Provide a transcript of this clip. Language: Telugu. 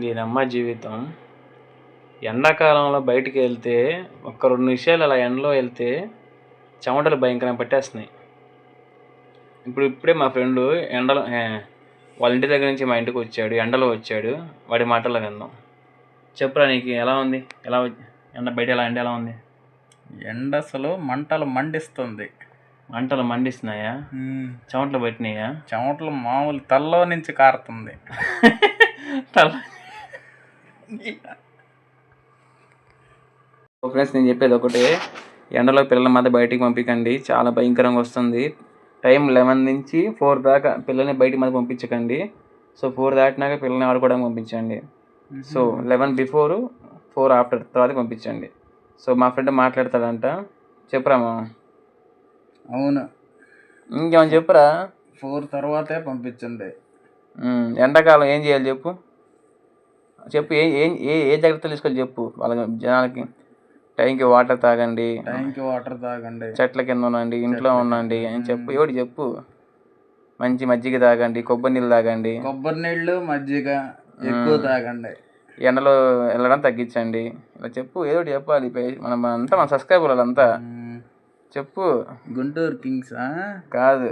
దీనమ్మ జీవితం. ఎండాకాలంలో బయటికి వెళ్తే ఒక్క 2 నిమిషాలు అలా ఎండలో వెళ్తే చెమటలు భయంకరంగా పట్టేస్తున్నాయి. ఇప్పుడే మా ఫ్రెండు ఎండలో వాళ్ళ ఇంటి దగ్గర నుంచి మా ఇంటికి వచ్చాడు. ఎండలో వచ్చాడు. వాడి మాటల్లో విందాం. చెప్పురా, నీకు ఎలా ఉంది? ఎండ బయట ఎలా ఉంది? ఎండ అసలు మంటలు మండిస్తుంది. మంటలు మండిస్తున్నాయా? చెమటలు పట్టినాయా? చెమటలు మామూలు తల్లో నుంచి కారుతుంది. ఫ్రెండ్స్, నేను చెప్పేది ఒకటే, ఎండలో పిల్లల మధ్య బయటికి పంపించకండి. చాలా భయంకరంగా వస్తుంది. టైం 11 నుంచి 4 దాకా పిల్లల్ని బయటికి మధ్య పంపించకండి. సో 4 దాటినాక పిల్లల్ని ఆడుకోవడానికి పంపించండి. సో 11 బిఫోర్ 4 ఆఫ్టర్ తర్వాత పంపించండి. సో మా ఫ్రెండ్ మాట్లాడతాడంట. చెప్పురా మా. అవును, ఇంకేమని చెప్పురా. 4 తర్వాతే పంపించండి. ఎండాకాలం ఏం చేయాలి చెప్పు. ఏ జాగ్రత్తలు తీసుకోవాలి చెప్పు వాళ్ళ జనాలకి. టైంకి వాటర్ తాగండి, చెట్ల కింద ఉండండి, ఇంట్లో ఉండండి అని చెప్పు. ఎవడు చెప్పు. మంచి మజ్జిగ తాగండి, కొబ్బరి నీళ్ళు తాగండి. కొబ్బరి నీళ్ళు మజ్జిగ ఎక్కువ తాగండి. ఎండలో వెళ్ళడం తగ్గించండి. ఇలా చెప్పు, ఏదో చెప్పాలి. మన సబ్స్క్రైబర్ వాళ్ళంతా చెప్పు. గుంటూరు కింగ్స్ కాదు.